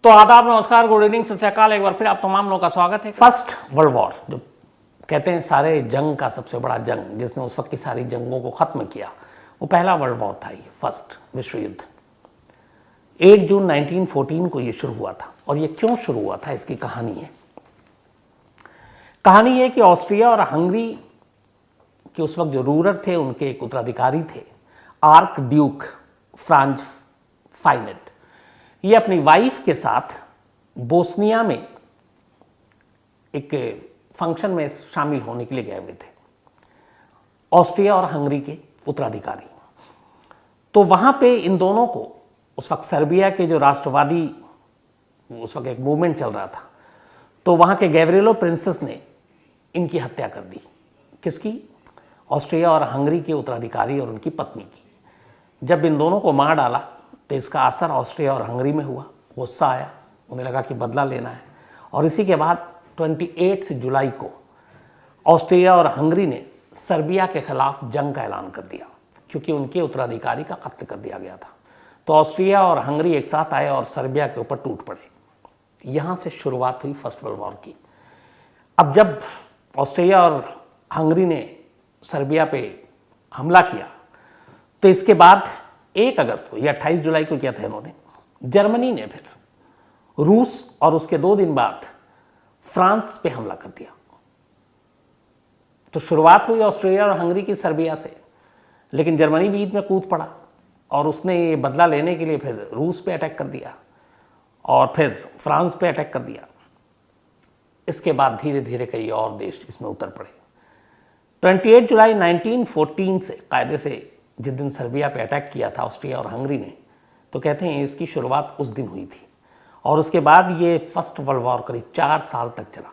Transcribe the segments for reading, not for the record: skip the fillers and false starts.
तो आदाब, नमस्कार, गुड इवनिंग, सत श्री अकाल। एक बार फिर आप तमाम लोगों का स्वागत है। फर्स्ट वर्ल्ड वॉर, जो कहते हैं सारे जंग का सबसे बड़ा जंग, जिसने उस वक्त की सारी जंगों को खत्म किया, वो पहला वर्ल्ड वॉर था। ये फर्स्ट विश्व युद्ध 8 जून 1914 को ये शुरू हुआ था। और ये क्यों शुरू हुआ था, इसकी कहानी है। कहानी है कि ऑस्ट्रिया और हंगरी के उस वक्त जो रूलर थे, उनके एक उत्तराधिकारी थे, आर्क ड्यूक फ्रांज फाइनेट। ये अपनी वाइफ के साथ बोस्निया में एक फंक्शन में शामिल होने के लिए गए हुए थे, ऑस्ट्रिया और हंगरी के उत्तराधिकारी। तो वहां पे इन दोनों को, उस वक्त सर्बिया के जो राष्ट्रवादी, उस वक्त एक मूवमेंट चल रहा था, तो वहां के गैब्रिएलो प्रिंसेस ने इनकी हत्या कर दी। किसकी? ऑस्ट्रिया और हंगरी के उत्तराधिकारी और उनकी पत्नी की। जब इन दोनों को मार डाला तो इसका असर ऑस्ट्रिया और हंगरी में हुआ। गुस्सा आया, उन्हें लगा कि बदला लेना है। और इसी के बाद 28 जुलाई को ऑस्ट्रिया और हंगरी ने सर्बिया के खिलाफ जंग का ऐलान कर दिया, क्योंकि उनके उत्तराधिकारी का कत्ल कर दिया गया था। तो ऑस्ट्रिया और हंगरी एक साथ आए और सर्बिया के ऊपर टूट पड़े। यहां से शुरुआत हुई फर्स्ट वर्ल्ड वॉर की। अब जब ऑस्ट्रिया और हंगरी ने सर्बिया पे हमला किया, तो इसके बाद 1 अगस्त को या 28 जुलाई को किया था इन्होंने, जर्मनी ने फिर रूस और उसके 2 दिन बाद फ्रांस पे हमला कर दिया। तो शुरुआत हुई ऑस्ट्रिया और हंगरी की सर्बिया से, लेकिन जर्मनी बीच में कूद पड़ा और उसने ये बदला लेने के लिए फिर रूस पे अटैक कर दिया और फिर फ्रांस पे अटैक कर दिया। इसके बाद धीरे धीरे कई और देश इसमें उतर पड़े। 28 जुलाई 1914 से कायदे से जिस दिन सर्बिया पे अटैक किया था ऑस्ट्रिया और हंगरी ने, तो कहते हैं इसकी शुरुआत उस दिन हुई थी। और उसके बाद ये फर्स्ट वर्ल्ड वॉर करीब 4 साल तक चला।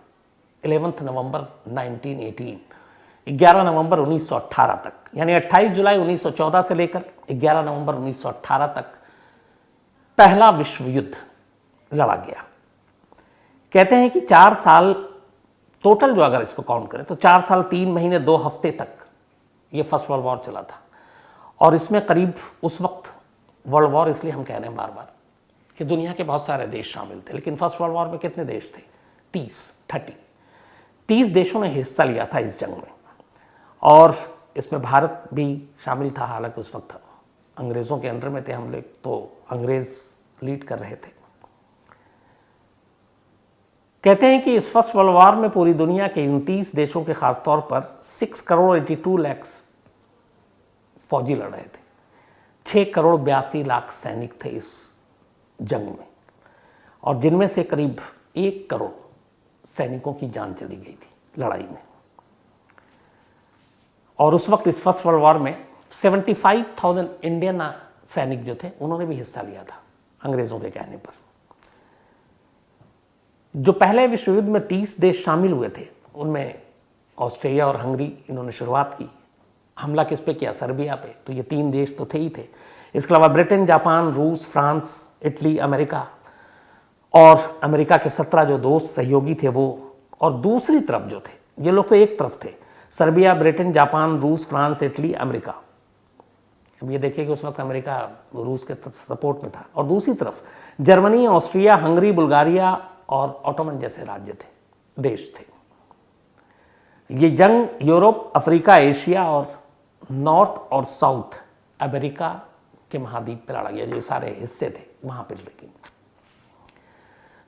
11 नवंबर 1918, 11 नवंबर 1918 तक, यानी 28 जुलाई 1914 से लेकर 11 नवंबर 1918 तक पहला विश्व युद्ध लड़ा गया। कहते हैं कि 4 साल टोटल, जो अगर इसको काउंट करें तो 4 साल 3 महीने 2 हफ्ते तक ये फर्स्ट वर्ल्ड वॉर चला था। और इसमें करीब, उस वक्त वर्ल्ड वॉर इसलिए हम कह रहे हैं बार बार कि दुनिया के बहुत सारे देश शामिल थे, लेकिन फर्स्ट वर्ल्ड वॉर में कितने देश थे? 30 देशों ने हिस्सा लिया था इस जंग में। और इसमें भारत भी शामिल था। हालांकि उस वक्त अंग्रेज़ों के अंडर में थे हम लोग, तो अंग्रेज़ लीड कर रहे थे। कहते हैं कि इस फर्स्ट वर्ल्ड वॉर में पूरी दुनिया के 29 देशों के खासतौर पर 6 करोड़ 82 लाख फौजी लड़ रहे थे। 6 करोड़ 82 लाख सैनिक थे इस जंग में, और जिनमें से करीब 1 करोड़ सैनिकों की जान चली गई थी लड़ाई में। और उस वक्त इस फर्स्ट वर्ल्ड वॉर में 75,000 इंडियन सैनिक जो थे, उन्होंने भी हिस्सा लिया था अंग्रेजों के कहने पर। जो पहले विश्व युद्ध में 30 देश शामिल हुए थे, उनमें ऑस्ट्रिया और हंगरी, इन्होंने शुरुआत की। हमला किस पे किया? सर्बिया पे। तो ये 3 देश तो थे ही थे। इसके अलावा ब्रिटेन, जापान, रूस, फ्रांस, इटली, अमेरिका, और अमेरिका के 17 जो दोस्त सहयोगी थे वो। और दूसरी तरफ जो थे, ये लोग तो एक तरफ थे, सर्बिया, ब्रिटेन, जापान, रूस, फ्रांस, इटली, अमेरिका। अब ये देखिए कि उस वक्त अमेरिका रूस के सपोर्ट में था। और दूसरी तरफ जर्मनी, ऑस्ट्रिया, हंगरी, बुल्गारिया और ऑटोमन जैसे राज्य थे, देश थे। ये जंग यूरोप, अफ्रीका, एशिया और नॉर्थ और साउथ अमेरिका के महाद्वीप पर लड़ा गया। जो सारे हिस्से थे वहां पर लड़ी।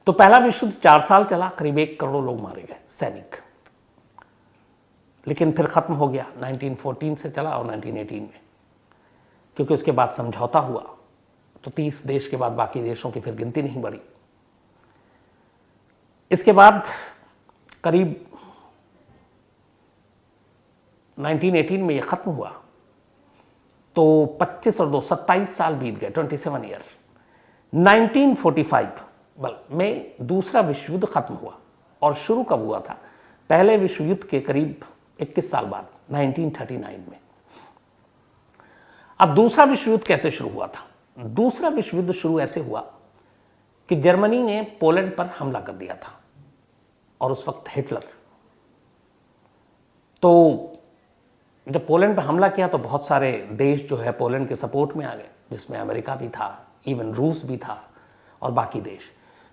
तो पहला विश्व युद्ध 4 साल चला, करीब 1 करोड़ लोग मारे गए सैनिक। लेकिन फिर खत्म हो गया। 1914 से चला और 1918 में, क्योंकि उसके बाद समझौता हुआ। तो 30 देश के बाद बाकी देशों की फिर गिनती नहीं बढ़ी। इसके बाद करीब 1918 में ये खत्म हुआ, तो 25 और 2 27 साल बीत गए, 27 ईयर। 1945 में दूसरा विश्व युद्ध खत्म हुआ। और शुरू कब हुआ था? पहले विश्व युद्ध के करीब 21 साल बाद, 1939 में। अब दूसरा विश्व युद्ध कैसे शुरू हुआ था? दूसरा विश्व युद्ध शुरू ऐसे हुआ कि जर्मनी ने पोलैंड पर हमला कर दिया था, और उस वक्त हिटलर। तो जब पोलैंड पर हमला किया तो बहुत सारे देश जो है पोलैंड के सपोर्ट में आ गए, जिसमें अमेरिका भी था, इवन रूस भी था और बाकी देश।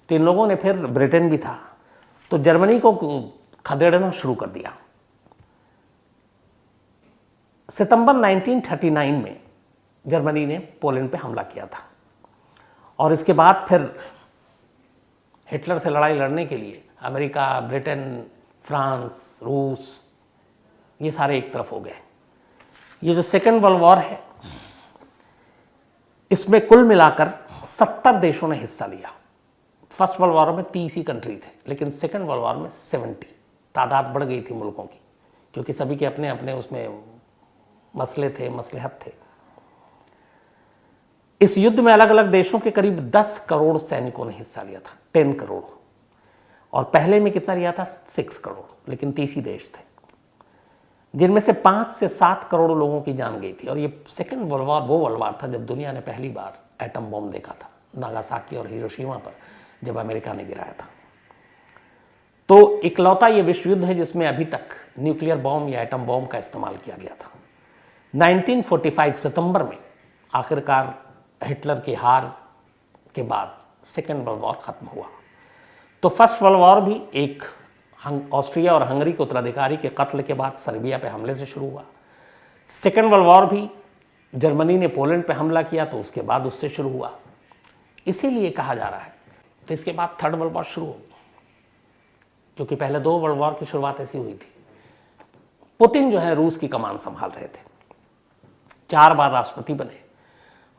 तो इन लोगों ने फिर, ब्रिटेन भी था, तो जर्मनी को खदेड़ना शुरू कर दिया। सितंबर 1939 में जर्मनी ने पोलैंड पे हमला किया था, और इसके बाद फिर हिटलर से लड़ाई लड़ने के लिए अमेरिका, ब्रिटेन, फ्रांस, रूस, ये सारे एक तरफ हो गए। ये जो सेकेंड वर्ल्ड वॉर है, इसमें कुल मिलाकर 70 देशों ने हिस्सा लिया। फर्स्ट वर्ल्ड वॉर में 30 ही कंट्री थे, लेकिन सेकेंड वर्ल्ड वॉर में 70, तादाद बढ़ गई थी मुल्कों की, क्योंकि सभी के अपने अपने उसमें मसले थे, मसलहत थे। इस युद्ध में अलग अलग देशों के करीब 10 करोड़ सैनिकों ने हिस्सा लिया था, 10 करोड़, और पहले में कितना लिया था? 6 करोड़, लेकिन 30 ही देश थे, जिनमें से 5 से 7 करोड़ लोगों की जान गई थी। और ये सेकेंड वर्ल्ड वॉर वो वर्ल्ड वॉर था जब दुनिया ने पहली बार एटम बॉम्ब देखा था, नागासाकी और हिरोशिमा पर, जब अमेरिका ने गिराया था। तो इकलौता ये विश्व युद्ध है जिसमें अभी तक न्यूक्लियर बॉम्ब या एटम बॉम्ब का इस्तेमाल किया गया था। 1945 सितंबर में आखिरकार हिटलर की हार के बाद सेकेंड वर्ल्ड वॉर खत्म हुआ। तो फर्स्ट वर्ल्ड वॉर भी एक ऑस्ट्रिया और हंगरी के उत्तराधिकारी के कत्ल के बाद सर्बिया पे हमले से शुरू हुआ। सेकेंड वर्ल्ड वॉर भी जर्मनी ने पोलैंड पे हमला किया तो उसके बाद उससे शुरू हुआ, इसीलिए कहा जा रहा है। तो इसके बाद थर्ड वर्ल्ड वॉर शुरू हो, क्योंकि पहले 2 वर्ल्ड वॉर की शुरुआत ऐसी हुई थी। पुतिन जो है रूस की कमान संभाल रहे थे, 4 बार राष्ट्रपति बने।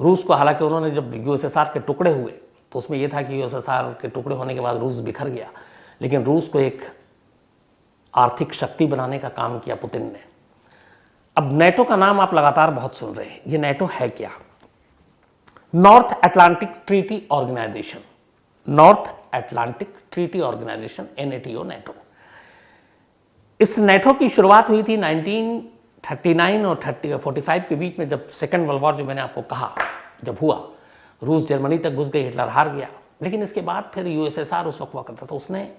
रूस को, हालांकि उन्होंने जब यूएसएसआर के टुकड़े हुए तो उसमें यह था कि यूएसएसआर के टुकड़े होने के बाद रूस बिखर गया, लेकिन रूस को एक आर्थिक शक्ति बनाने का काम किया पुतिन ने। अब नेटो का नाम आप लगातार बहुत सुन रहे हैं, ये नेटो है क्या? North Atlantic Treaty Organization, North Atlantic Treaty Organization, NATO, NATO. इस नेटो की शुरुआत हुई थी 1939 और 45 के बीच में, जब सेकेंड वर्ल्ड वॉर जो मैंने आपको कहा जब हुआ, रूस जर्मनी तक घुस गई, हिटलर हार गया। लेकिन इसके बाद फिर यूएसएसआर उस वक्त हुआ करता था, उसने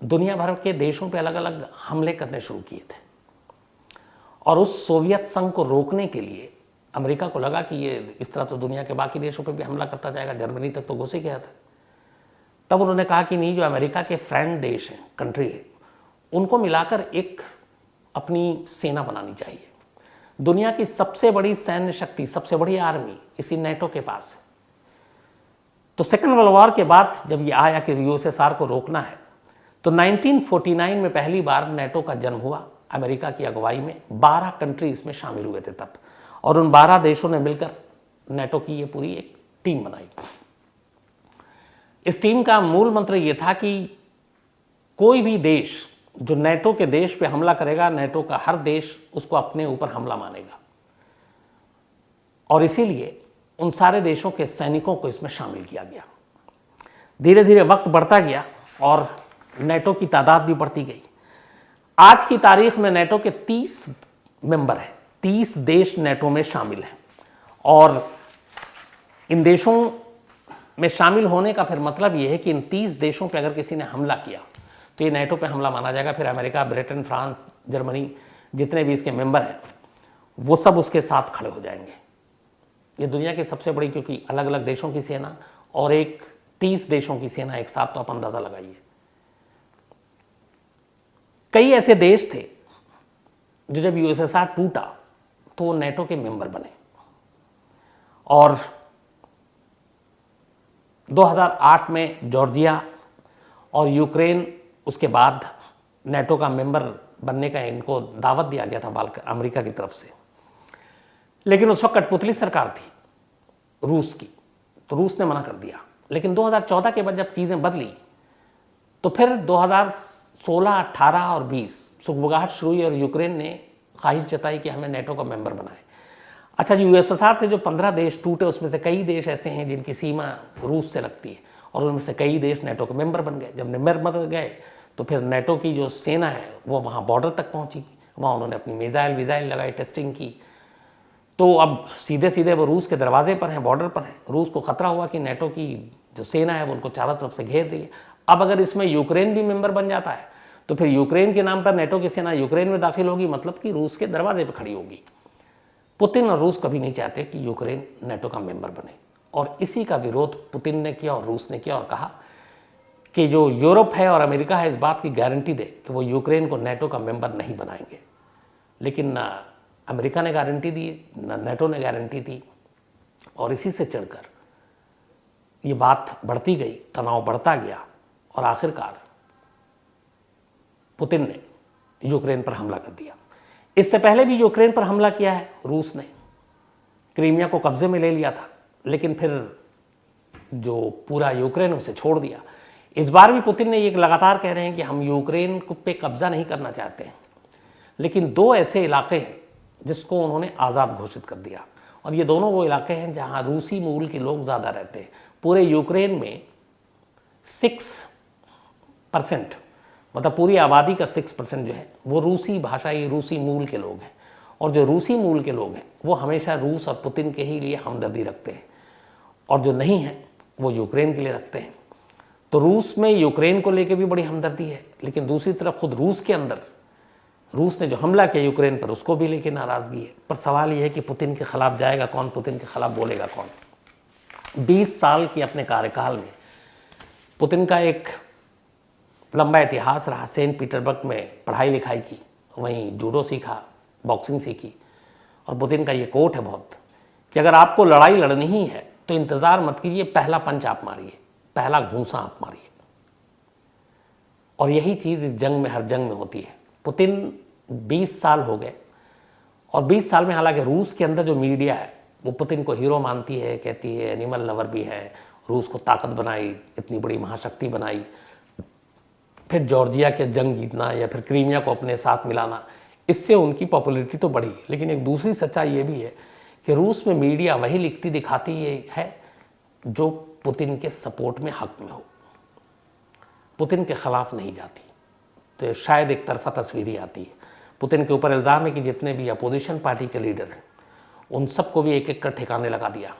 दुनिया भर के देशों पे अलग अलग हमले करने शुरू किए थे। और उस सोवियत संघ को रोकने के लिए अमेरिका को लगा कि ये इस तरह तो दुनिया के बाकी देशों पे भी हमला करता जाएगा, जर्मनी तक तो घुस ही गया था। तब उन्होंने कहा कि नहीं, जो अमेरिका के फ्रेंड देश हैं, कंट्री है, उनको मिलाकर एक अपनी सेना बनानी चाहिए। दुनिया की सबसे बड़ी सैन्य शक्ति, सबसे बड़ी आर्मी इसी नेटो के पास है। तो सेकेंड वर्ल्ड वॉर के बाद जब ये आया कि यूएसएसआर को रोकना है, तो 1949 में पहली बार नेटो का जन्म हुआ, अमेरिका की अगुवाई में। 12 कंट्री इसमें शामिल हुए थे तब, और उन 12 देशों ने मिलकर नेटो की ये पूरी एक टीम बनाई। इस टीम का मूल मंत्र ये था कि कोई भी देश जो नेटो के देश पे हमला करेगा, नेटो का हर देश उसको अपने ऊपर हमला मानेगा। और इसीलिए उन सारे देशों के सैनिकों को इसमें शामिल किया गया। धीरे धीरे वक्त बढ़ता गया और नेटो की तादाद भी बढ़ती गई। आज की तारीख में नेटो के 30 मेंबर हैं, 30 देश नेटो में शामिल हैं। और इन देशों में शामिल होने का फिर मतलब यह है कि इन 30 देशों पर अगर किसी ने हमला किया तो ये नेटो पे हमला माना जाएगा। फिर अमेरिका, ब्रिटेन, फ्रांस, जर्मनी, जितने भी इसके मेंबर हैं, वो सब उसके साथ खड़े हो जाएंगे। ये दुनिया की सबसे बड़ी, क्योंकि अलग अलग देशों की सेना और एक 30 देशों की सेना एक साथ, तो आप अंदाजा लगाइए। कई ऐसे देश थे जो जब यूएसएसआर टूटा तो वो नेटो के मेंबर बने, और 2008 में जॉर्जिया और यूक्रेन उसके बाद नेटो का मेंबर बनने का इनको दावत दिया गया था अमेरिका की तरफ से। लेकिन उस वक्त कठपुतली सरकार थी रूस की, तो रूस ने मना कर दिया। लेकिन 2014 के बाद जब चीज़ें बदली तो फिर 2016, 18 और 20 सुगबुगाहट शुरू हुई और यूक्रेन ने ख्वाहिश जताई कि हमें नेटो का मेंबर बनाए। अच्छा जी, यूएसएसआर से जो 15 देश टूटे उसमें से कई देश ऐसे हैं जिनकी सीमा रूस से लगती है, और उनमें से कई देश नेटो के मेंबर बन गए। जब मेंबर बन गए तो फिर नेटो की जो सेना है वो वहाँ बॉर्डर तक पहुँची, वहाँ उन्होंने अपनी मिसाइल लगाई, टेस्टिंग की। तो अब सीधे सीधे वो रूस के दरवाजे पर हैं, बॉर्डर पर हैं। रूस को खतरा हुआ कि नेटो की जो सेना है वो उनको चारों तरफ से घेर रही है। अब अगर इसमें यूक्रेन भी मेंबर बन जाता है तो फिर यूक्रेन के नाम पर नेटो की सेना यूक्रेन में दाखिल होगी, मतलब कि रूस के दरवाजे पर खड़ी होगी। पुतिन और रूस कभी नहीं चाहते कि यूक्रेन नेटो का मेंबर बने। और इसी का विरोध पुतिन ने किया और रूस ने किया और कहा कि जो यूरोप है और अमेरिका है इस बात की गारंटी दे कि वो यूक्रेन को नेटो का मेंबर नहीं बनाएंगे। लेकिन ना अमेरिका ने गारंटी दी, ना नेटो ने गारंटी दी, और इसी से चढ़कर ये बात बढ़ती गई, तनाव बढ़ता गया और आखिरकार पुतिन ने यूक्रेन पर हमला कर दिया। इससे पहले भी यूक्रेन पर हमला किया है रूस ने, क्रीमिया को कब्जे में ले लिया था, लेकिन फिर जो पूरा यूक्रेन उसे छोड़ दिया। इस बार भी पुतिन ने ये लगातार कह रहे हैं कि हम यूक्रेन पे कब्जा नहीं करना चाहते हैं, लेकिन दो ऐसे इलाके हैं जिसको उन्होंने आज़ाद घोषित कर दिया, और ये दोनों वो इलाके हैं जहां रूसी मूल के लोग ज़्यादा रहते हैं। पूरे यूक्रेन में 6%, मतलब पूरी आबादी का 6% जो है वो रूसी भाषाई, रूसी मूल के लोग हैं, और जो रूसी मूल के लोग हैं वो हमेशा रूस और पुतिन के ही लिए हमदर्दी रखते हैं, और जो नहीं है वो यूक्रेन के लिए रखते हैं। तो रूस में यूक्रेन को लेकर भी बड़ी हमदर्दी है, लेकिन दूसरी तरफ खुद रूस के अंदर रूस ने जो हमला किया यूक्रेन पर उसको भी लेकर नाराज़गी है। पर सवाल यह है कि पुतिन के खिलाफ जाएगा कौन, पुतिन के खिलाफ बोलेगा कौन। 20 साल के अपने कार्यकाल में पुतिन का एक लंबा इतिहास रहा। सेंट पीटर्सबर्ग में पढ़ाई लिखाई की, वहीं जूडो सीखा, बॉक्सिंग सीखी, और पुतिन का ये कोट है बहुत कि अगर आपको लड़ाई लड़नी ही है तो इंतज़ार मत कीजिए, पहला पंच आप मारिए, पहला घूंसा आप मारिए। और यही चीज़ इस जंग में, हर जंग में होती है। पुतिन 20 साल हो गए, और 20 साल में हालांकि रूस के अंदर जो मीडिया है वो पुतिन को हीरो मानती है, कहती है एनिमल लवर भी है, रूस को ताकत बनाई, इतनी बड़ी महाशक्ति बनाई, फिर जॉर्जिया के जंग जीतना या फिर क्रीमिया को अपने साथ मिलाना, इससे उनकी पॉपुलैरिटी तो बढ़ी। लेकिन एक दूसरी सच्चाई ये भी है कि रूस में मीडिया वही लिखती दिखाती है जो पुतिन के सपोर्ट में, हक में हो, पुतिन के खिलाफ नहीं जाती। तो शायद एक तरफा तस्वीर ही आती है। पुतिन के ऊपर इल्ज़ाम है कि जितने भी अपोजिशन पार्टी के लीडर हैं उन सबको भी एक एक कर ठिकाने लगा दिया।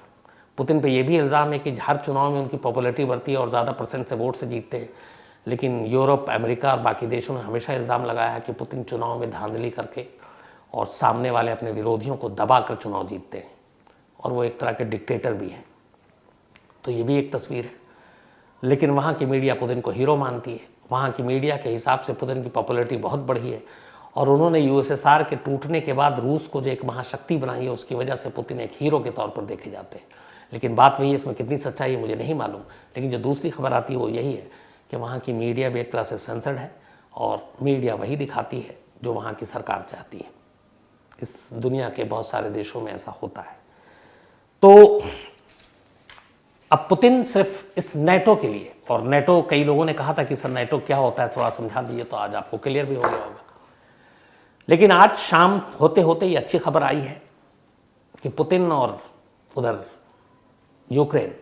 पुतिन पे ये भी इल्ज़ाम है कि हर चुनाव में उनकी पॉपुलैरिटी बढ़ती है और ज़्यादा परसेंट से वोट से जीतते हैं। लेकिन यूरोप, अमेरिका और बाकी देशों ने हमेशा इल्ज़ाम लगाया है कि पुतिन चुनाव में धांधली करके और सामने वाले अपने विरोधियों को दबा कर चुनाव जीतते हैं, और वो एक तरह के डिक्टेटर भी हैं। तो ये भी एक तस्वीर है। लेकिन वहाँ की मीडिया पुतिन को हीरो मानती है। वहाँ की मीडिया के हिसाब से पुतिन की पॉपुलैरिटी बहुत बढ़ी है, और उन्होंने यूएसएसआर के टूटने के बाद रूस को जो एक महाशक्ति बनाई है उसकी वजह से पुतिन एक हीरो के तौर पर देखे जाते हैं। लेकिन बात वही है, इसमें कितनी सच्चाई है मुझे नहीं मालूम। लेकिन जो दूसरी खबर आती है वो यही है कि वहाँ की मीडिया भी एक तरह से सेंसर्ड है, और मीडिया वही दिखाती है जो वहाँ की सरकार चाहती है। इस दुनिया के बहुत सारे देशों में ऐसा होता है। तो अब पुतिन सिर्फ इस नेटो के लिए, और नेटो, कई लोगों ने कहा था कि सर नेटो क्या होता है, थोड़ा समझा दीजिए, तो आज आपको क्लियर भी हो गया होगा। लेकिन आज शाम होते होते ये अच्छी खबर आई है कि पुतिन और उधर यूक्रेन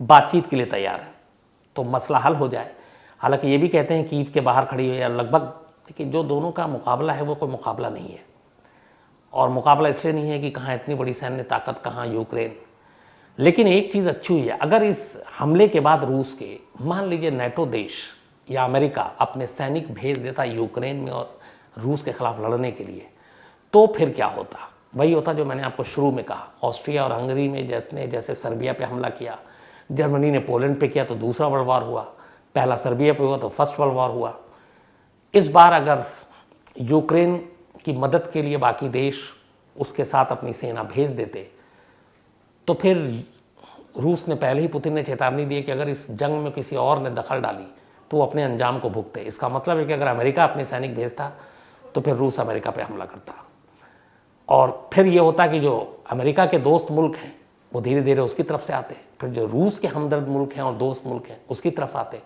बातचीत के लिए तैयार है, तो मसला हल हो जाए। हालांकि ये भी कहते हैं कीव के बाहर खड़ी हुई है लगभग, लेकिन जो दोनों का मुकाबला है वो कोई मुकाबला नहीं है। और मुकाबला इसलिए नहीं है कि कहाँ इतनी बड़ी सैन्य ताकत, कहाँ यूक्रेन। लेकिन एक चीज़ अच्छी हुई है, अगर इस हमले के बाद रूस के, मान लीजिए नेटो देश या अमेरिका अपने सैनिक भेज देता यूक्रेन में और रूस के खिलाफ लड़ने के लिए, तो फिर क्या होता? वही होता जो मैंने आपको शुरू में कहा। ऑस्ट्रिया और हंगरी में जैसे सर्बिया पे हमला किया, जर्मनी ने पोलैंड पे किया तो दूसरा वर्ल्ड वॉर हुआ, पहला सर्बिया पे हुआ तो फर्स्ट वर्ल्ड वॉर हुआ। इस बार अगर यूक्रेन की मदद के लिए बाकी देश उसके साथ अपनी सेना भेज देते, तो फिर रूस ने पहले ही, पुतिन ने चेतावनी दी कि अगर इस जंग में किसी और ने दखल डाली तो वो अपने अंजाम को भुगते। इसका मतलब है कि अगर अमेरिका अपने सैनिक भेजता तो फिर रूस अमेरिका पे हमला करता, और फिर ये होता कि जो अमेरिका के दोस्त मुल्क हैं वो धीरे धीरे उसकी तरफ से आते, फिर जो रूस के हमदर्द मुल्क हैं और दोस्त मुल्क हैं उसकी तरफ आते,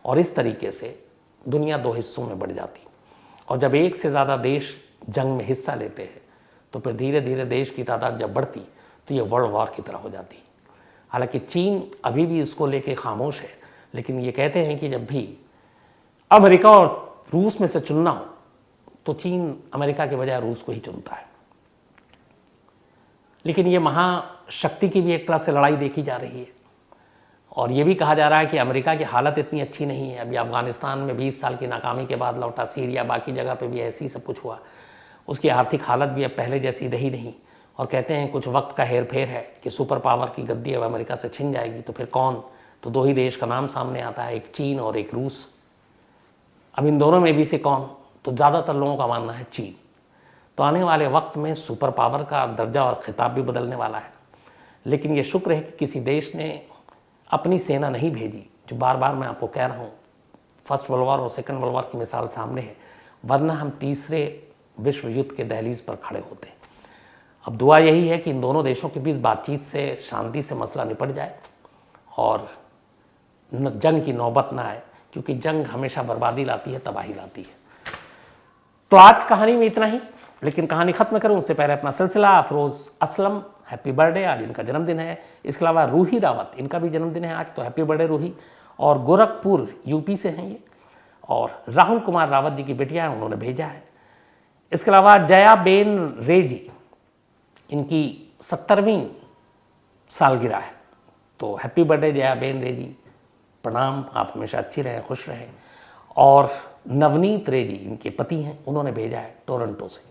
और इस तरीके से दुनिया दो हिस्सों में बढ़ जाती। और जब एक से ज़्यादा देश जंग में हिस्सा लेते हैं तो फिर धीरे धीरे देश की तादाद जब बढ़ती तो ये वर्ल्ड वॉर की तरह हो जाती। हालांकि चीन अभी भी इसको लेके खामोश है, लेकिन ये कहते हैं कि जब भी अमेरिका और रूस में से चुनना हो तो चीन अमेरिका के बजाय रूस को ही चुनता है। लेकिन ये महाशक्ति की भी एक तरह से लड़ाई देखी जा रही है, और ये भी कहा जा रहा है कि अमेरिका की हालत इतनी अच्छी नहीं है। अभी अफगानिस्तान में 20 साल की नाकामी के बाद लौटा, सीरिया, बाकी जगह पे भी ऐसी सब कुछ हुआ, उसकी आर्थिक हालत भी अब पहले जैसी रही नहीं, और कहते हैं कुछ वक्त का हेर फेर है कि सुपर पावर की गद्दी अब अमेरिका से छिन जाएगी, तो फिर कौन? तो दो ही देश का नाम सामने आता है, एक चीन और एक रूस। अब इन दोनों में भी से कौन? तो ज़्यादातर लोगों का मानना है चीन। तो आने वाले वक्त में सुपर पावर का दर्जा और खिताब भी बदलने वाला है। लेकिन ये शुक्र है कि किसी देश ने अपनी सेना नहीं भेजी, जो बार बार मैं आपको कह रहा हूँ, फर्स्ट वर्ल्ड वॉर और सेकंड वर्ल्ड वॉर की मिसाल सामने है, वरना हम तीसरे विश्व युद्ध के दहलीज पर खड़े होते हैं। अब दुआ यही है कि इन दोनों देशों के बीच बातचीत से शांति से मसला निपट जाए और जंग की नौबत ना आए, क्योंकि जंग हमेशा बर्बादी लाती है, तबाही लाती है। तो आज कहानी में इतना ही, लेकिन कहानी खत्म करूं उससे पहले अपना सिलसिला अफरोज असलम, हैप्पी बर्थडे, आज इनका जन्मदिन है। इसके अलावा रूही रावत, इनका भी जन्मदिन है आज, तो हैप्पी बर्थडे रूही। और गोरखपुर यूपी से हैं ये, और राहुल कुमार रावत जी की बेटियां हैं, उन्होंने भेजा है। इसके अलावा जया बेन रे जी, इनकी 70वीं सालगिरह है, तो हैप्पी बर्थडे जया बेन रे जी, प्रणाम, आप हमेशा अच्छी रहें, खुश रहें। और नवनीत रे जी, इनके पति हैं, उन्होंने भेजा है टोरंटो से।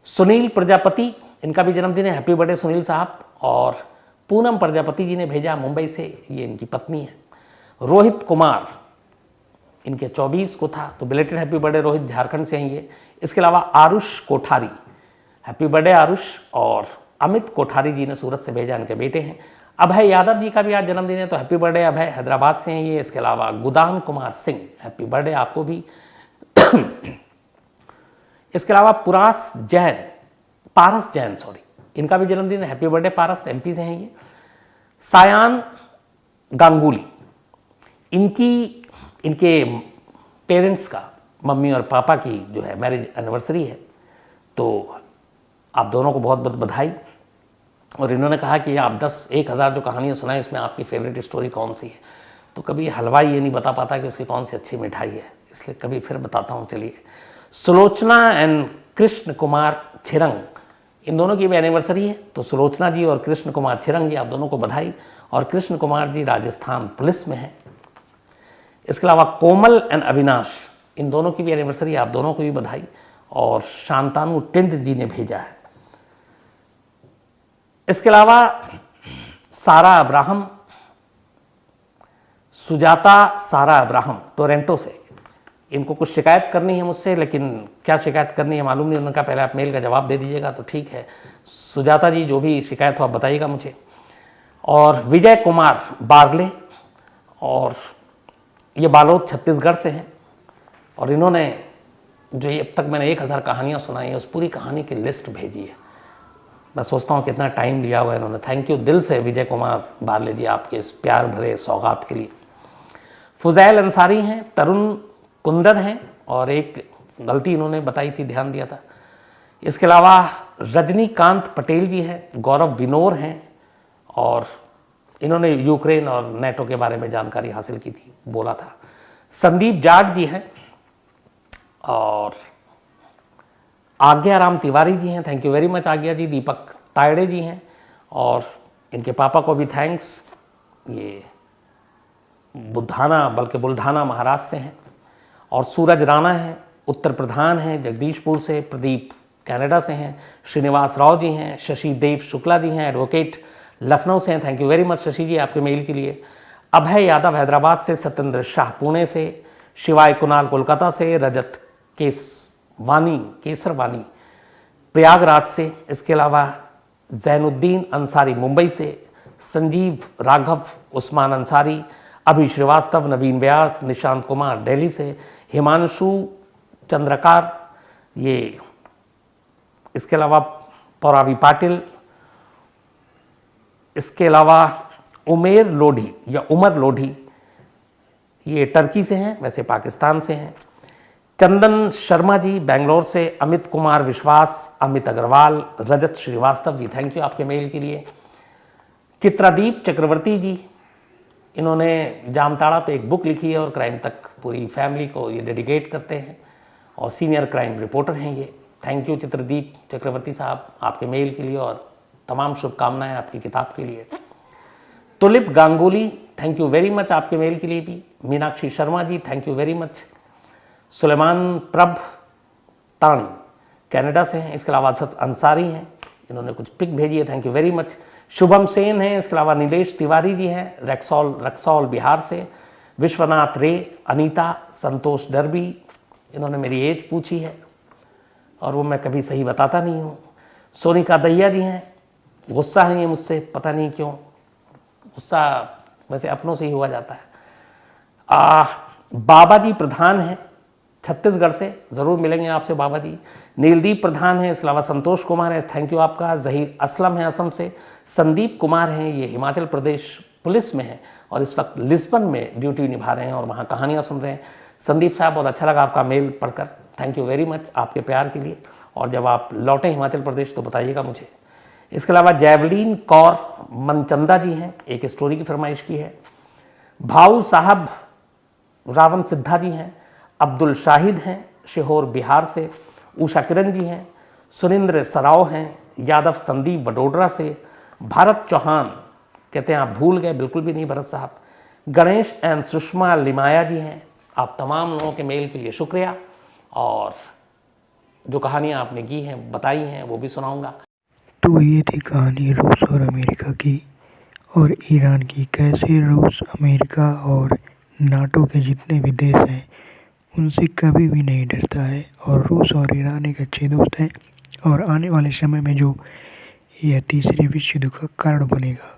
सुनील प्रजापति, इनका भी जन्मदिन है, हैप्पी बर्थडे सुनील साहब। और पूनम प्रजापति जी ने भेजा मुंबई से, ये इनकी पत्नी है। रोहित कुमार, इनके 24 को था, तो belated happy birthday Rohit, Jharkhand से हैं ये। इसके अलावा आरुष कोठारी, हैप्पी बर्थडे आरुष। और अमित कोठारी जी ने सूरत से भेजा, इनके बेटे हैं। अभय यादव जी का भी आज जन्मदिन है, तो हैप्पी बर्थडे अभय, हैदराबाद से हैं ये। इसके अलावा गुदान कुमार सिंह, हैप्पी बर्थडे आपको भी। इसके अलावा पारस जैन, इनका भी जन्मदिन है, हैप्पी बर्थडे पारस, एमपी से हैं ये। सायान गांगुली, इनके पेरेंट्स का, मम्मी और पापा की जो है मैरिज एनिवर्सरी है, तो आप दोनों को बहुत बहुत बधाई। और इन्होंने कहा कि आप 10,000 जो कहानियाँ सुनाएं, इसमें आपकी फेवरेट स्टोरी कौन सी है? तो कभी हलवाई ये नहीं बता पाता कि उसकी कौन सी अच्छी मिठाई है, इसलिए कभी फिर बताता हूँ। चलिए, सुलोचना एंड कृष्ण कुमार छिरंग, इन दोनों की भी एनिवर्सरी है, तो सुलोचना जी और कृष्ण कुमार छिरंग जी, आप दोनों को बधाई। और कृष्ण कुमार जी राजस्थान पुलिस में हैं। इसके अलावा कोमल एंड अविनाश, इन दोनों की भी एनिवर्सरी, आप दोनों को भी बधाई। और शांतानु टिंड जी ने भेजा है। इसके अलावा सारा अब्राहम, सुजाता सारा अब्राहम टोरंटो से, इनको कुछ शिकायत करनी है मुझसे, लेकिन क्या शिकायत करनी है मालूम नहीं। उन्होंने कहा पहले आप मेल का जवाब दे दीजिएगा, तो ठीक है सुजाता जी, जो भी शिकायत हो आप बताइएगा मुझे। और विजय कुमार बारले, और ये बालोद छत्तीसगढ़ से हैं। और इन्होंने जो ये अब तक मैंने 1000 कहानियाँ सुनाई है, उस पूरी कहानी की लिस्ट भेजी है। मैं सोचता हूँ कितना टाइम लिया हुआ है इन्होंने। थैंक यू दिल से विजय कुमार बारले जी, आपके इस प्यार भरे सौगात के लिए। फुजैल अंसारी हैं, तरुण कुंदर हैं, और एक गलती इन्होंने बताई थी, ध्यान दिया था। इसके अलावा रजनीकांत पटेल जी हैं, गौरव विनोर हैं, और इन्होंने यूक्रेन और नेटो के बारे में जानकारी हासिल की थी, बोला था। संदीप जाट जी हैं, और आज्ञाराम तिवारी जी हैं, थैंक यू वेरी मच आज्ञा जी। दीपक तायड़े जी हैं, और इनके पापा को भी थैंक्स, ये बुल्ढाना महाराष्ट्र से हैं। और सूरज राणा हैं, उत्तर प्रधान हैं, जगदीशपुर से। प्रदीप कनाडा से हैं। श्रीनिवास राव जी हैं। शशि देव शुक्ला जी हैं, एडवोकेट, लखनऊ से हैं, thank you very much Shashi ji आपके मेल के लिए। अभय यादव हैदराबाद से। सत्येंद्र शाह पुणे से। शिवाय कुणाल कोलकाता से। रजत केसरवानी प्रयागराज से। इसके अलावा जैनुद्दीन अंसारी मुंबई से। संजीव राघव उस्मान अंसारी। अभि श्रीवास्तव, नवीन व्यास, निशांत कुमार दिल्ली से। हिमांशु चंद्रकार, ये इसके अलावा पौरावी पाटिल। इसके अलावा उमर लोधी, ये टर्की से हैं, वैसे पाकिस्तान से हैं। चंदन शर्मा जी बेंगलोर से। अमित कुमार विश्वास, अमित अग्रवाल, रजत श्रीवास्तव जी, थैंक यू आपके मेल के लिए। चित्रादीप चक्रवर्ती जी, इन्होंने जामताड़ा पे एक बुक लिखी है और क्राइम तक पूरी फैमिली को ये डेडिकेट करते हैं, और सीनियर क्राइम रिपोर्टर हैं ये। थैंक यू चित्रदीप चक्रवर्ती साहब आपके मेल के लिए, और तमाम शुभकामनाएं आपकी किताब के लिए। Tulip Ganguly, thank you very much आपके मेल के लिए भी। Meenakshi Sharma ji, thank you very much. Suleman Prabh ताणी कनाडा से हैं। इसके अलावा असद अंसारी हैं, इन्होंने कुछ पिक भेजी है, thank you very much. Shubham Sen है, इसके अलावा नीलेश तिवारी जी हैं रक्सौल बिहार से, विश्वनाथ रे, अनीता, संतोष डरबी, इन्होंने मेरी एज पूछी है और वो मैं कभी सही बताता नहीं हूँ। सोनिका दैया जी हैं, गुस्सा नहीं है मुझसे, पता नहीं क्यों, गुस्सा वैसे अपनों से ही हुआ जाता है। बाबा जी प्रधान हैं छत्तीसगढ़ से, ज़रूर मिलेंगे आपसे बाबा जी। नीलदीप प्रधान है, इसके अलावा संतोष कुमार है, थैंक यू आपका। जहीर असलम है असम से, संदीप कुमार हैं, ये हिमाचल प्रदेश पुलिस में हैं और इस वक्त लिस्बन में ड्यूटी निभा रहे हैं और वहाँ कहानियाँ सुन रहे हैं। संदीप साहब, बहुत अच्छा लगा आपका मेल पढ़कर, थैंक यू वेरी मच आपके प्यार के लिए, और जब आप लौटें हिमाचल प्रदेश तो बताइएगा मुझे। इसके अलावा जैवलीन कौर मनचंदा जी हैं, एक स्टोरी की फरमाइश की है। भाऊ साहब रावण सिद्धा जी हैं, अब्दुल शाहिद हैं शिहोर बिहार से, उषा किरण जी हैं, सुनिंद्र सराव हैं, यादव संदीप वडोदरा से, भारत चौहान कहते हैं आप भूल गए, बिल्कुल भी नहीं भरत साहब। गणेश एंड सुषमा लिमाया जी हैं। आप तमाम लोगों के मेल के लिए शुक्रिया, और जो कहानियाँ आपने की हैं बताई हैं वो भी सुनाऊंगा। तो ये थी कहानी रूस और अमेरिका की और ईरान की, कैसे रूस अमेरिका और नाटो के जितने भी देश हैं उनसे कभी भी नहीं डरता है, और रूस और ईरान एक अच्छे दोस्त हैं, और आने वाले समय में जो यह तीसरे विश्व युद्ध का कारण बनेगा